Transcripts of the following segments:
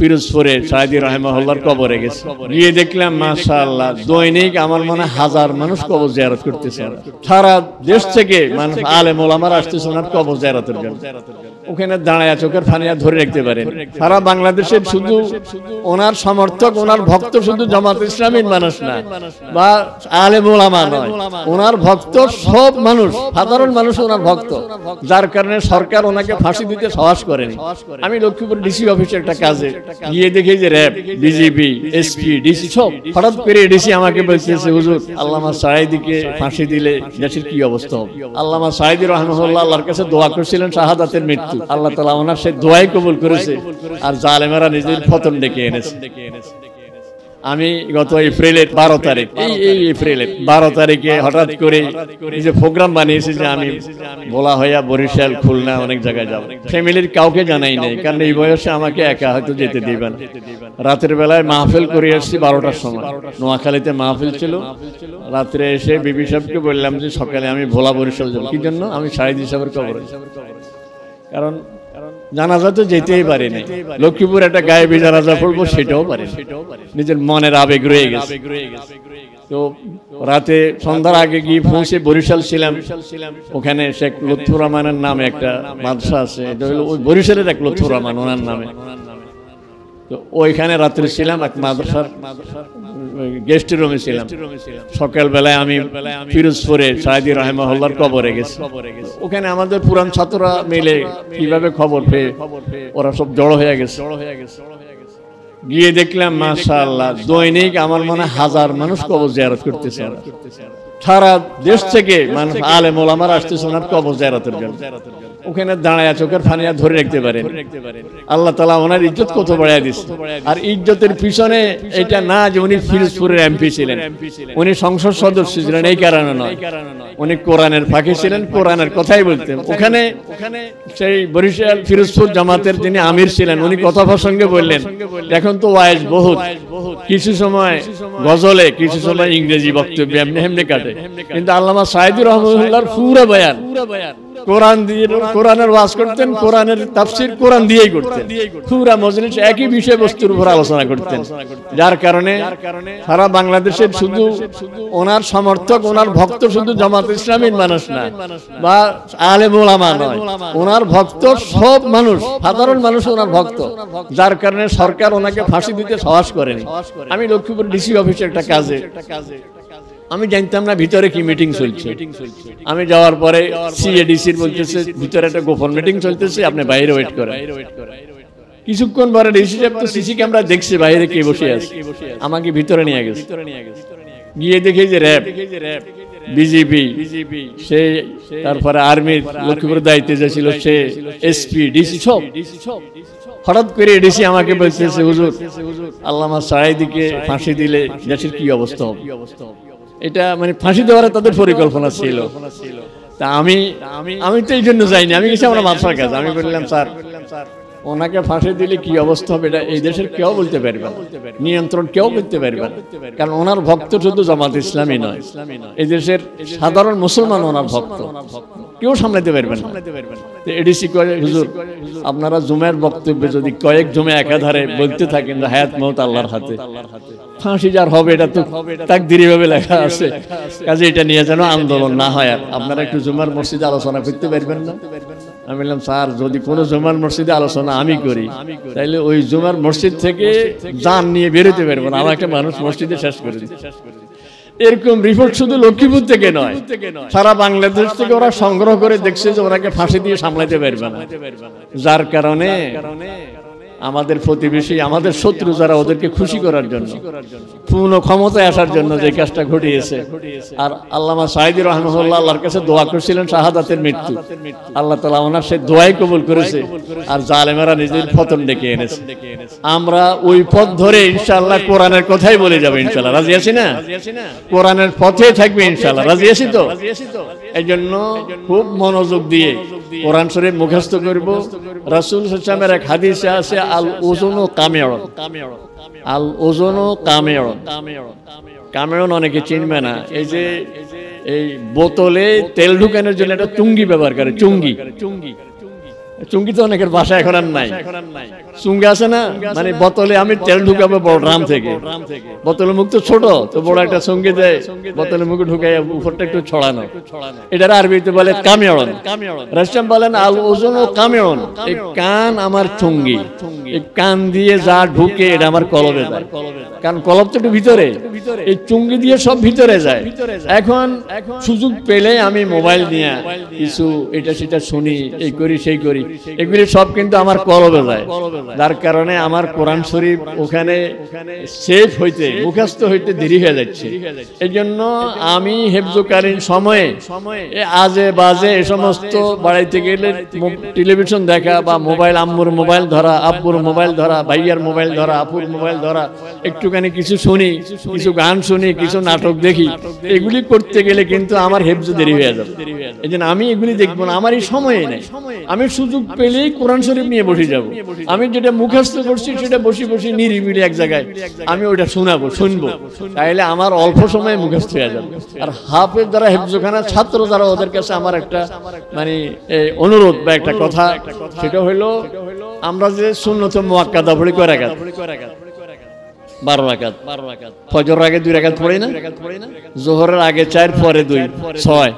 পিরোজপুরে সাইদি রাহিমাহুল্লাহর কবরে গেছে, গিয়ে দেখলাম মাশাআল্লাহ দৈনিক আমার মনে হাজার মানুষ কবর জিয়ারত করতেছে। সারা দেশ থেকে মানুষ আলেম ওলামারা আসতেছে ওনার কবর জিয়ারতের জন্য। ওখানে দাঁড়ায় চোখের পানি ধরে রাখতে পারেন। সারা বাংলাদেশের শুধু ওনার সমর্থক ওনার ভক্ত শুধু জামাত ইসলামীর মানুষ না বা আলেম ওলামা নয়, ওনার ভক্ত সব মানুষ, সাধারণ মানুষ ওনার ভক্ত, যার কারণে সরকার ওনাকে ফাঁসি দিতে সাহস করেনি। আমি লক্ষ্মীপুর ডিসি অফিসে একটা কাজে গিয়ে দেখি যে র্যাব, বিজিবি, এসপি, ডিসি সব, হঠাৎ করে ডিসি আমাকে বলতেছে হুজুর আল্লামা সাঈদীকে ফাঁসি দিলে দেশের কি অবস্থা হবে। আল্লামা সাঈদী রাহিমাহুল্লাহ আল্লাহর কাছে দোয়া করেছিলেন শাহাদাতের মৃত্যু, আল্লাহ তাআলা ওনার সেই দোয়াই কবুল করেছে আর জালেমেরা নিজের পতন ডেকে এনেছে। আমি গত এপ্রিলের 12 তারিখ এই এপ্রিলের 12 তারিখে হঠাৎ করে এই যে প্রোগ্রাম বানিয়েছি যে আমি বলা হইয়া বরিশাল খুলনা অনেক জায়গায় যাব, ফ্যামিলির কাউকে জানাই নাই, কারণ এই বয়সে আমাকে একা হয়তো যেতে দিবেন। রাতের বেলায় মাহফিল করে আসছি 12টার সময়, নোয়াখালীতে মাহফিল ছিল। রাত্রে এসে বিবি সাহেবকে বললাম যে সকালে আমি ভোলা বরিশাল যাব। কি জন্য? আমি সাঈদী সাহেবের কবরে, কারণ জানাজা তো যেতেই পারি নাই, লক্ষ্মীপুর একটা গায়েবী জানাজা পড়বো সেটাও পারি, নিজের মনের আবেগ রয়ে গেছে। তো রাতে সন্ধ্যার আগে গিয়ে পৌঁছে বরিশাল ছিলাম। ওখানে শেখ লুৎফুর রহমানের নামে একটা মাদ্রাসা আছে, এটা হলো ওই বরিশালের এক লুৎফুর রহমান ওনার নামে। তো ওইখানে রাত্রে ছিলাম, এক মাদ্রাসার গেস্ট রুমে ছিলাম। সকাল বেলায় আমি পিরোজপুরে সাইদি রাহিমাহুল্লাহর কবরে গেছি। ওখানে আমাদের পুরান ছাত্ররা মিলে কিভাবে খবর পেয়ে ওরা সব জড়ো হয়ে গেছে। গিয়ে দেখলাম মাশাআল্লাহ দৈনিক আমার মনে হাজার মানুষ কবর জিয়ারত করতেছে। সারা দেশ থেকে মানুষ আলেম ওলামারা আসতেছে ওনার কবর জিয়ারতের জন্য। ওখানে দাঁড়ায় চোখের পানি ধরে রাখতে পারেন। আল্লাহ তাআলা ওনার ইজ্জত কত বাড়ায় দিচ্ছে। আর ইজ্জতের পিছনে এটা না যে উনি পিরোজপুরের এমপি ছিলেন, উনি সংসদ সদস্য ছিলেন এই কারণে নয়, উনি কোরআনের ফাঁকি ছিলেন, কোরআনের কথাই বলতেন। ওখানে সেই বরিশাল পিরোজপুর জামাতের যিনি আমির ছিলেন উনি কথা প্রসঙ্গে বললেন, এখন তো ওয়াইজ বহুত, কিছু সময় গজলে, কিছু সময় ইংরেজি বক্তব্য এমনি এমনি কাটে, কিন্তু আল্লামা সাঈদী রাহিমাহুল্লাহর পুরো বয়ান কোরআন দিয়ে, কোরআনের ওয়াজ করতেন, কোরআনের তাফসীর কোরআন দিয়েই করতেন। পুরা মজলিস একই বিষয়বস্তুর উপর আলোচনা করতেন, যার কারণে সারা বাংলাদেশের শুধু ওনার সমর্থক ওনার ভক্ত শুধু জামাত ইসলামীর মানুষ না বা আলেম ওলামা নয়, ওনার ভক্ত সব মানুষ, সাধারণ মানুষ ওনার ভক্ত, যার কারণে সরকার ওনাকে ফাঁসি দিতে সাহস করেনি। আমি লক্ষ্মীপুর ডিসি অফিসে একটা কাজে, আমি জানতাম না ভিতরে কি মিটিং চলছে। আমি যাওয়ার পরে সিএডিসির বলতেছে ভিতরে একটা গোপন মিটিং চলতেছে, আপনি বাইরে ওয়েট করেন। কিছুক্ষণ পরে ডিসি সাহেব তো সিসি ক্যামেরা দেখছে বাইরে কে বসে আছে, আমাকে ভিতরে নিয়ে গেছে। গিয়ে দেখি যে র্যাব, বিজিবি, সে তারপরে আর্মির লক্ষ্মীপুর দায়িত্বে যে ছিল সে, এসপি, ডিসি সব। হঠাৎ করে ডিসি আমাকে বলতেছে হুজুর আল্লামা সাঈদীকে ফাঁসি দিলে দেশের কি অবস্থা হবে। এটা মানে ফাঁসি দেওয়ার তাদের পরিকল্পনা ছিল। তা আমি তো এই জন্য যাইনি, আমি গেছি আমার মাদ্রাসার কাছে। আমি বললাম স্যার ওনাকে ফাঁসি দিলে কি অবস্থা হবে এটা এই দেশের কেউ বলতে পারবে না, নিয়ন্ত্রণ কেউ করতে পারবে না, কারণ ওনার ভক্ত শুধু জামাত ইসলামী নয়, এই দেশের সাধারণ মুসলমান ওনার ভক্ত, কেউ সামলাতে পারবেন না। এডিসি কয়ে হুজুর আপনারা জুমের বক্তব্যে যদি কয়েক জমে একাধারে বলতে থাকেন হায়াত মওত আল্লাহর হাতে, ফাঁসি যার হবে এটা তো তাকদীরে ভাবে লেখা আছে, কাজে এটা নিয়ে যেন আন্দোলন না হয়। আর আপনারা একটু জুমার মসজিদে আলোচনা করতে পারবেন না? আমি বললাম স্যার যদি কোনো জুমার মসজিদে আলোচনা আমি করি তাইলে ওই জুমার মসজিদ থেকে জান নিয়ে বেরোতে পারবো না, আমাকে মানুষ মসজিদে শেষ করে দিচ্ছে। এরকম রিপোর্ট শুধু লক্ষ্মীপুর থেকে নয়, সারা বাংলাদেশ থেকে ওরা সংগ্রহ করে দেখছে যে ওনাকে ফাঁসি দিয়ে সামলাতে পারবে না, যার কারণে আমাদের প্রতিবেশী, আমাদের শত্রু যারা, ওদেরকে খুশি করার জন্য, পূর্ণ ক্ষমতায় আসার জন্য যে কাজটা ঘটিয়েছে। আর আল্লামা সাঈদী রাহিমাহুল্লাহ আল্লাহর কাছে দোয়া করেছিলেন শাহাদাতের মৃত্যু, আল্লাহ তাআলা ওনার সেই দোয়াই কবুল করেছে আর জালেমেরা নিজের পতন ডেকে এনেছে। আমরা ওই পথ ধরে ইনশাআল্লাহ কোরআনের কথাই বলে যাবো ইনশাআল্লাহ। রাজি আছি না? কোরআনের পথে থাকবে ইনশাআল্লাহ। রাজি আছি তো? এই জন্য খুব মনোযোগ দিয়ে কোরআন শরীফ মুখস্থ করব। রাসূল সাল্লাল্লাহু আলাইহি ওয়াসাল্লামের এক হাদিসে আছে আল ওজনু কামিউন, আল ওজনু কামিউন। কামিউন অনেকে চিনবে না, এই যে এই বোতলে তেল ঢুকানোর জন্য একটা চুঙ্গি ব্যবহার করে, চুঙ্গি। চুঙ্গি তো অনেকের বাসা এখন আর নাই। চুঙ্গি আছে না, মানে বোতলে আমি তেল ঢুকাবো বড় ড্রাম থেকে, বোতলের মুখ তো ছোট, তো বড় একটা চুঙ্গি দেয়, বোতলের মুখে ঢুকাই উপরটা একটু ছড়ানো, এটার আরবিতে বলে কামিয়ন। রাষ্ট্রাম বলেন আল ওজন ও কামিয়ন, এই কান আমার চুঙ্গি, এই কান দিয়ে যা ঢুকে এটা আমার কলবে যায়, কারণ কলব তো একটু ভিতরে, এই চুঙ্গি দিয়ে সব ভিতরে যায়। এখন সুযোগ পেলে আমি মোবাইল নিয়ে কিছু এটা সেটা শুনি, এই করি সেই করি, এগুলি সব কিন্তু আমার কলবে যায়, যার কারণে আমার কোরআন শরীফ ওখানে সেফ হইতে, মুখস্থ হইতে দেরি হয়ে যাচ্ছে। এই জন্য আমি হেফজকালীন সময়ে আজে বাজে এ সমস্ত বাড়াইতে গেলে টেলিভিশন দেখা বা মোবাইল, আম্মুর মোবাইল ধরা, আব্বুর মোবাইল ধরা, ভাইয়ার মোবাইল ধরা, আপুর মোবাইল ধরা, একটুখানি কিছু শুনি, কিছু গান শুনি, কিছু নাটক দেখি, এগুলি করতে গেলে কিন্তু আমার হেফজ দেরি হয়ে যাবে। এই জন্য আমি এগুলি দেখবো না, আমার এই সময় নেই। আমি সুযোগ পেলেই কোরআন শরীফ নিয়ে বসে যাব। আমি যেটা মুখস্থ করছি সেটা বসে বসে নিরিবিলি এক জায়গায় আমি ওটা শুনবো, তাইলে আমার অল্প সময়ে মুখস্থ হয়ে যাবে। আর হাফেজ যারা হেফজখানা ছাত্র যারা, ওদের কাছে আমার একটা মানে অনুরোধ বা একটা কথা, সেটা হলো আমরা যে সুন্নত মুআক্কাদা পড়ি কয় রাকাত, 12 রাকাত, ফজরের আগে 2 রাকাত পড়ি না, যোহরের আগে 4, পরে 2, 6,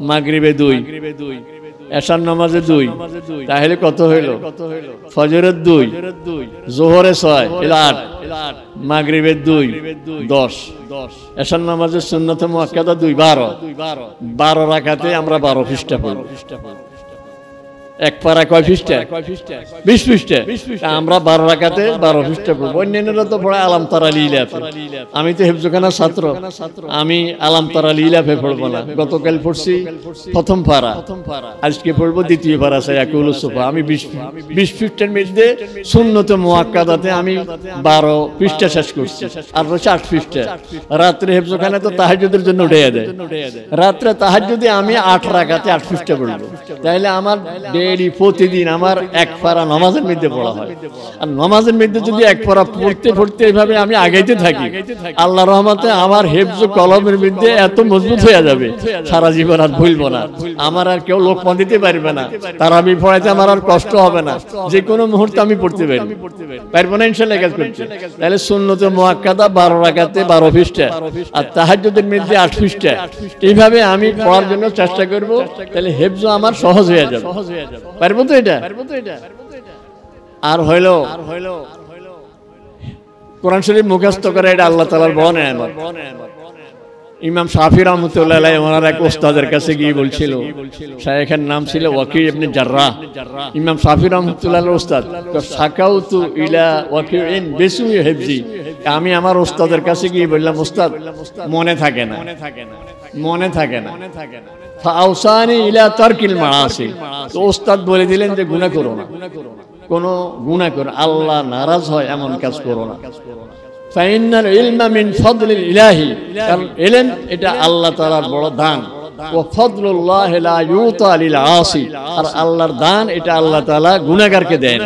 মাগরিবে 2, এশার নামাজে 2, তাহলে কত হইল? ফজরের 2, যোহরে 6, 8, মাগরিবে 2, 10, এশার নামাজে সুন্নতে মুআক্কাদা 2, 12 রাকাতে আমরা 12 পৃষ্ঠা পড়ব। এক পারা কয় পৃষ্ঠা? 20 পৃষ্ঠা। আমরা 12 রাকাতে 12 পৃষ্ঠা পড়ব। অন্যান্যরা তো পড়ে আলাম তারা লিলাফে, আমি তো হেফজখানার ছাত্র, আমি আলাম তারা লিলাফে পড়বো না। গতকাল পড়ছি প্রথম পারা, আজকে পড়বো দ্বিতীয় পারা, সায়াকুল সুফা। আমি 20 পৃষ্ঠার মধ্যে সুন্নতে মুআক্কাদাতে আমি 12 পৃষ্ঠা শেষ করছি, আর রয়েছে 8 পৃষ্ঠা। রাত্রে হেফজখানা তো তাহাজ্জুদের জন্য উঠে দেয়, রাত্রে তাহাজ্জুদে আমি 8 রাকাতে 8 পৃষ্ঠা পড়বো, তাহলে আমার প্রতিদিন আমার এক পারা নামাজের মধ্যে পড়া হয়। আর নামাজের মধ্যে যদি এক পারা পড়তে পড়তে এইভাবে আমি আগাইতে থাকি, আল্লাহর রহমতে আমার হেফজ কলমের মধ্যে এত মজবুত হয়ে যাবে, সারা জীবন আর ভুলবো না। আমার আর কেউ লোকমা দিতে পারবে না, তারাবি পড়াইতে আমার আর কষ্ট হবে না, যে কোনো মুহূর্তে আমি পড়তে পারবো না ইনশাআল্লাহ কাজ করতে। তাহলে সুন্নতে মুআক্কাদা 12 রাকাতে 12 পৃষ্ঠা, আর তাহাজ্জুদের মধ্যে 8 পৃষ্ঠা, এইভাবে আমি পড়ার জন্য চেষ্টা করব, তাহলে হেফজ আমার সহজ হয়ে যাবে। পারবো তো এটা? আর হইল কোরআন শরীফ মুখস্থ করে, এটা আল্লাহ তাআলার বড় নেয়ামত। ইমাম শাফি রাহমাতুল্লাহ আলাইহি ওনার এক ওস্তাদের কাছে গিয়ে বলছিল, শায়েখের নাম ছিল ওয়াকি ইবনে জাররাহ, ইমাম শাফি রাহমাতুল্লাহ আলাইহির ওস্তাদ, তো সাকাউতু ইলা ওয়াকিইন বিসুই হিফজি, আমি আমার ওস্তাদের কাছে গিয়ে বললাম, ওস্তাদ মনে থাকে না, ফাউসানি ইলা তারকিল মাআসি, তো ওস্তাদ বলে দিলেন যে গুনাহ করো না, কোনো গুনাহ করো, আল্লাহ নারাজ হয় এমন কাজ করো না। ফাইনাল ইলমা মিন ফাদলিল ইলাহি, কারণ ইলম এটা আল্লাহ তাআলার বড় দান। ওয়া ফাদলুল্লাহ লা ইউতা লিল আসি, আর আল্লাহর দান এটা আল্লাহ তাআলা গুনাহগারকে দেন।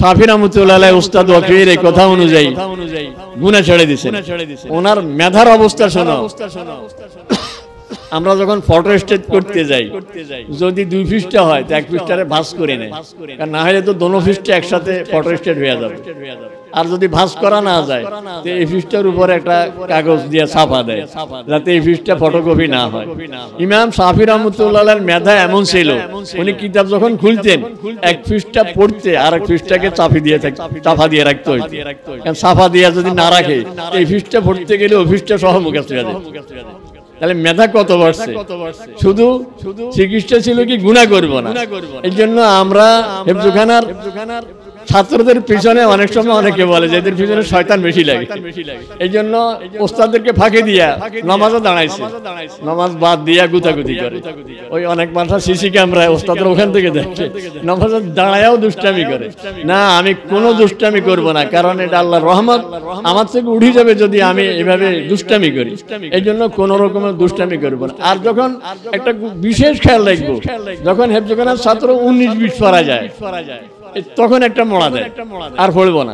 শাফি রাহমাতুল্লাহ আলাইহি উস্তাদ ওয়াকির এই কথা অনুযায়ী গুনাহ ছেড়ে দিয়েছেন। ওনার মেধার অবস্থা শোনো, আমরা যখন ফটো স্টেট করতে যাই, যদি 2 পৃষ্ঠা হয় তো 1 পৃষ্ঠারে ভাঁজ করে নেয়, কারণ না হলে তো দোনো পৃষ্ঠা একসাথে ফটো স্টেট হয়ে যাবে। আর যদি ভাঁজ করা না যায় তো এই পৃষ্ঠার উপরে একটা কাগজ দিয়ে ছাপা দেয়, যাতে এই পৃষ্ঠা ফটোকপি না হয়। ইমাম শাফি রাহমাতুল্লাহ আলাইহির মেধা এমন ছিল, উনি কিতাব যখন খুলতেন 1 পৃষ্ঠা পড়তে আর 1 পৃষ্ঠাকে চাপা দিয়ে রাখতে হইতো, কারণ ছাপা দিয়ে যদি না রাখে এই পৃষ্ঠা পড়তে গেলে ওই পৃষ্ঠা সহ মুখস্থ হয়ে যায়। তাহলে মেধা কত বাড়ছে, শুধু চিকিৎসা ছিল কি গুনাহ করব না। এই জন্য আমরা হেফজখানার ছাত্রদের পিছনে অনেক সময় অনেকে বলে যে এদের পিছনে শয়তান বেশি লাগে, এই জন্য ওস্তাদদেরকে ফাঁকি দিয়া নামাজও দাঁড়াইছে, নামাজ বাদ দিয়া গুতাগুতি করে। ওই অনেক মাথা সিসি ক্যামেরায় ওস্তাদরা ওখান থেকে দেখে নামাজে দাঁড়ায়ও দুষ্টামি করে। না, আমি কোনো দুষ্টামি করব না, কারণ এটা আল্লাহর রহমত, আমার থেকে উঠে যাবে যদি আমি এভাবে দুষ্টামি করি। এই জন্য কোন রকমের দুষ্টামি করব না। আর যখন একটা বিশেষ খেয়াল রাখবো, যখন হেফজখানার ছাত্র 19-20 পড়া যায়, তখন একটা মোড়া দেয়, আর পড়বো না,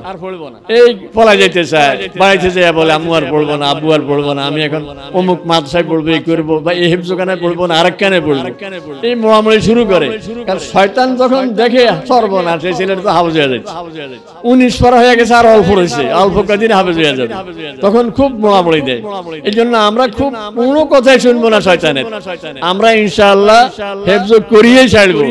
এই পলা যেতে চায়, বাড়িতে যায় বলে আম্মু আর পড়বো না, আব্বু আর পড়বো না, আমি এখন অমুক মাদ্রাসায় পড়বো, এই করবো, বা এই হেফজোখানায় পড়বো না, আরেক কানে পড়বো, এই মোড়ামুড়ি শুরু করে। কারণ শয়তান যখন দেখে সর্বনাশ, এই ছেলেটা তো হাফেজ হয়ে যাচ্ছে, 19 পারা হয়ে গেছে, আর অল্প রয়েছে, অল্প কদিন হাফেজ হয়ে যাবে, তখন খুব মোড়ামুড়ি দেয়। এই জন্য আমরা খুব কোনো কথাই শুনবো না শয়তানের, আমরা ইনশাআল্লাহ হেফজ করিয়ে ছাড়বো।